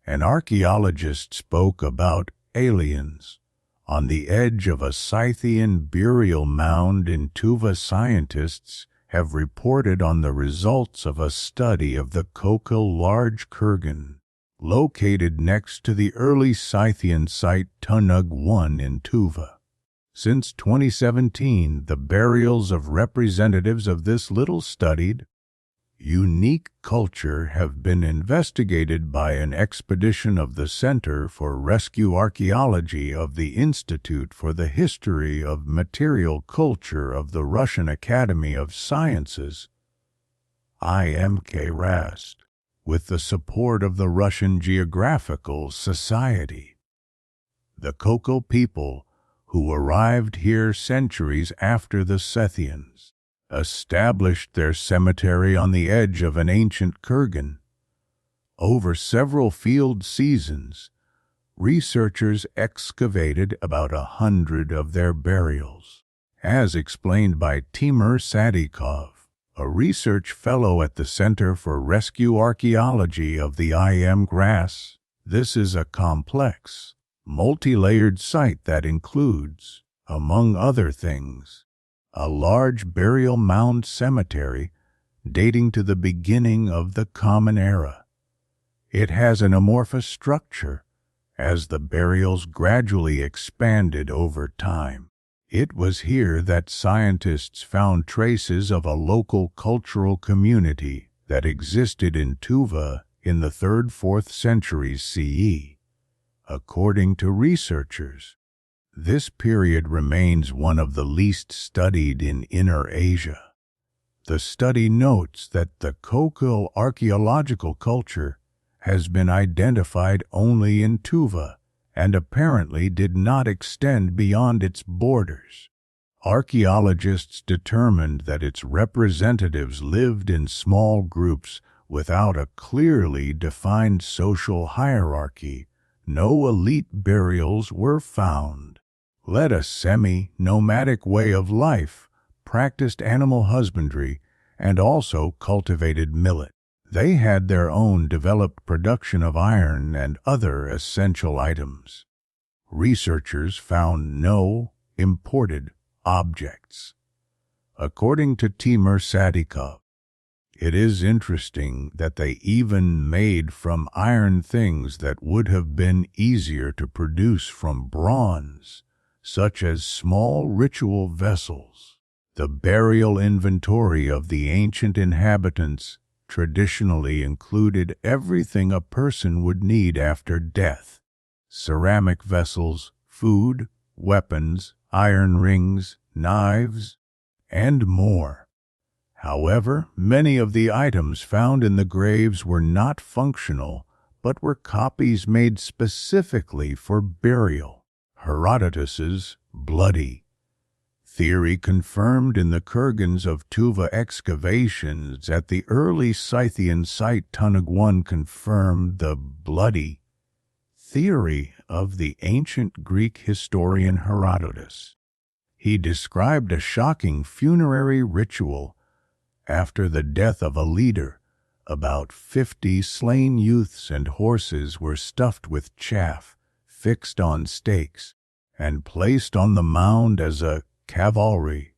An archaeologist spoke about aliens on the edge of a Scythian burial mound in Tuva. Scientists have reported on the results of a study of the Kokel Large Kurgan, located next to the early Scythian site Tunnug 1 in Tuva. Since 2017, the burials of representatives of this little studied, unique culture have been investigated by an expedition of the Center for Rescue Archaeology of the Institute for the History of Material Culture of the Russian Academy of Sciences, IIMK RAS, with the support of the Russian Geographical Society. The Kokel people, who arrived here centuries after the Scythians, established their cemetery on the edge of an ancient kurgan. Over several field seasons, researchers excavated about 100 of their burials. As explained by Timur Sadikov, a research fellow at the Center for Rescue Archaeology of the IIMK RAS, this is a complex, multi-layered site that includes, among other things, a large burial mound cemetery dating to the beginning of the Common Era. It has an amorphous structure as the burials gradually expanded over time. It was here that scientists found traces of a local cultural community that existed in Tuva in the 3rd–4th centuries CE. According to researchers, this period remains one of the least studied in Inner Asia. The study notes that the Kokel archaeological culture has been identified only in Tuva and apparently did not extend beyond its borders. Archaeologists determined that its representatives lived in small groups without a clearly defined social hierarchy. No elite burials were found. Led a semi-nomadic way of life, practiced animal husbandry, and also cultivated millet. They had their own developed production of iron and other essential items. Researchers found no imported objects. According to Timur Sadikov, it is interesting that they even made from iron things that would have been easier to produce from bronze, such as small ritual vessels. The burial inventory of the ancient inhabitants traditionally included everything a person would need after death: ceramic vessels, food, weapons, iron rings, knives, and more. However, many of the items found in the graves were not functional, but were copies made specifically for burial. Herodotus's bloody theory, confirmed in the kurgans of Tuva excavations at the early Scythian site Tunnug 1, confirmed the bloody theory of the ancient Greek historian Herodotus. He described a shocking funerary ritual. After the death of a leader, about 50 slain youths and horses were stuffed with chaff, fixed on stakes, and placed on the mound as a cavalry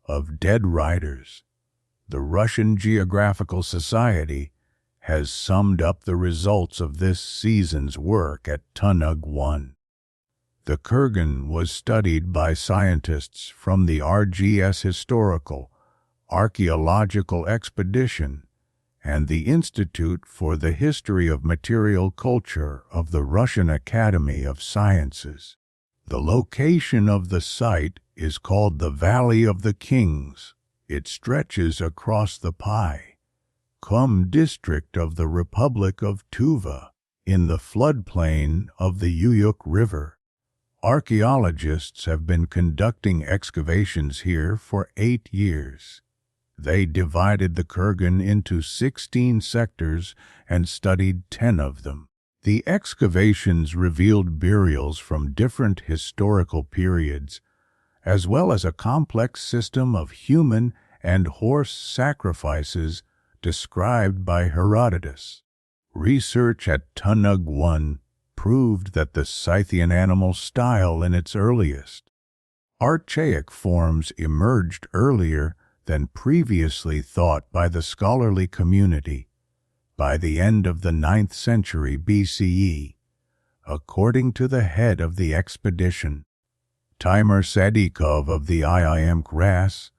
of dead riders. The Russian Geographical Society has summed up the results of this season's work at Tunnug 1. The kurgan was studied by scientists from the RGS Historical Archaeological Expedition and the Institute for the History of Material Culture of the Russian Academy of Sciences. The location of the site is called the Valley of the Kings. It stretches across the Kum district of the Republic of Tuva in the floodplain of the Uyuk River. Archaeologists have been conducting excavations here for 8 years. They divided the kurgan into 16 sectors and studied 10 of them. The excavations revealed burials from different historical periods, as well as a complex system of human and horse sacrifices described by Herodotus. Research at Tunnug 1 proved that the Scythian animal style in its earliest archaic forms emerged earlier than previously thought by the scholarly community by the end of the 9th century BCE, according to the head of the expedition, Timur Sadikov of the IIMK RAS.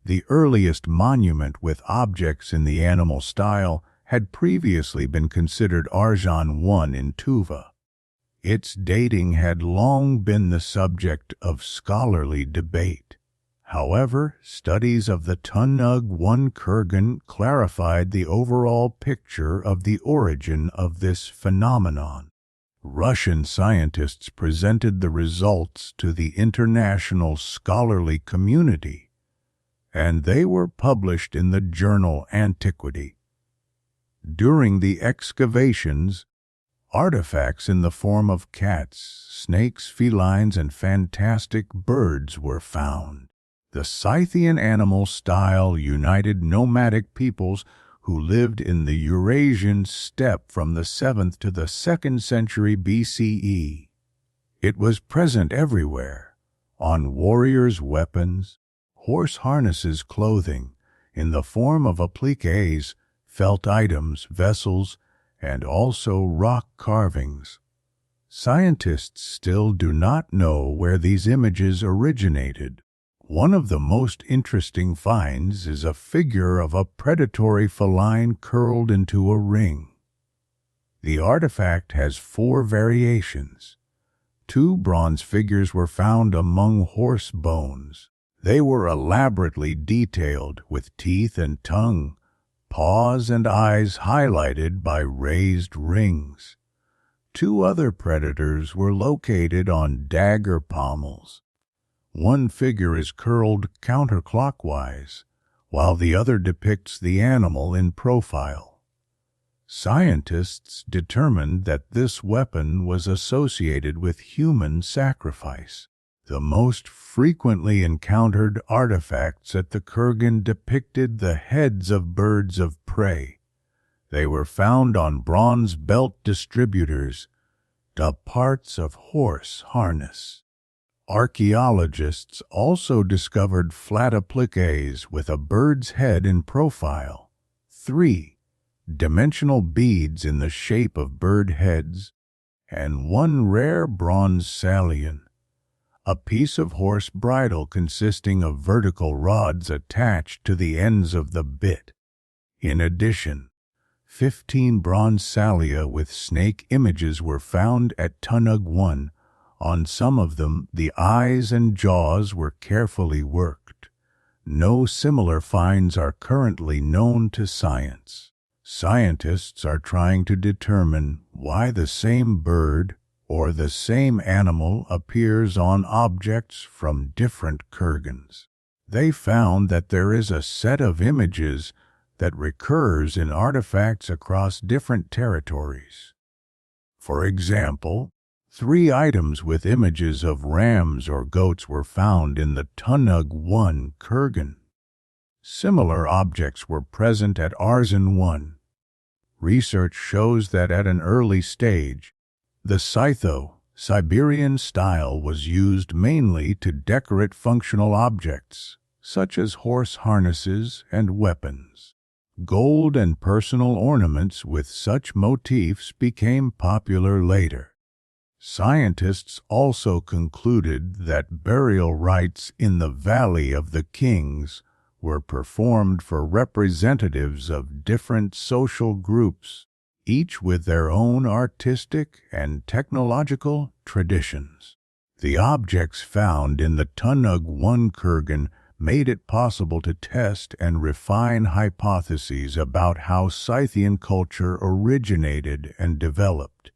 The earliest monument with objects in the animal style had previously been considered Arjan 1 in Tuva. Its dating had long been the subject of scholarly debate. However, studies of the Tunnug 1 Kurgan clarified the overall picture of the origin of this phenomenon. Russian scientists presented the results to the international scholarly community, and they were published in the journal Antiquity. During the excavations, artifacts in the form of cats, snakes, felines, and fantastic birds were found. The Scythian animal style united nomadic peoples who lived in the Eurasian steppe from the 7th to the 2nd century BCE. It was present everywhere, on warriors' weapons, horse harnesses, clothing, in the form of appliques, felt items, vessels, and also rock carvings. Scientists still do not know where these images originated. One of the most interesting finds is a figure of a predatory feline curled into a ring. The artifact has 4 variations. 2 bronze figures were found among horse bones. They were elaborately detailed with teeth and tongue, paws and eyes highlighted by raised rings. 2 other predators were located on dagger pommels. One figure is curled counterclockwise, while the other depicts the animal in profile. Scientists determined that this weapon was associated with human sacrifice. The most frequently encountered artifacts at the Kurgan depicted the heads of birds of prey. They were found on bronze belt distributors, the parts of horse harness. Archaeologists also discovered flat appliques with a bird's head in profile, 3-dimensional beads in the shape of bird heads, and 1 rare bronze salion, a piece of horse bridle consisting of vertical rods attached to the ends of the bit. In addition, 15 bronze salia with snake images were found at Tunnug 1. On some of them, the eyes and jaws were carefully worked. No similar finds are currently known to science. Scientists are trying to determine why the same bird or the same animal appears on objects from different kurgans. They found that there is a set of images that recurs in artifacts across different territories. For example, 3 items with images of rams or goats were found in the Tunnug 1 Kurgan. Similar objects were present at Arjan 1. Research shows that at an early stage, the Scytho-Siberian style was used mainly to decorate functional objects, such as horse harnesses and weapons. Gold and personal ornaments with such motifs became popular later. Scientists also concluded that burial rites in the Valley of the Kings were performed for representatives of different social groups, each with their own artistic and technological traditions. The objects found in the Tunnug 1 Kurgan made it possible to test and refine hypotheses about how Scythian culture originated and developed.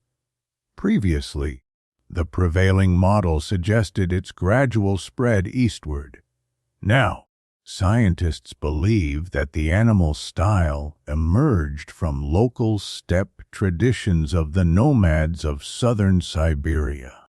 Previously, the prevailing model suggested its gradual spread eastward. Now, scientists believe that the animal style emerged from local steppe traditions of the nomads of southern Siberia.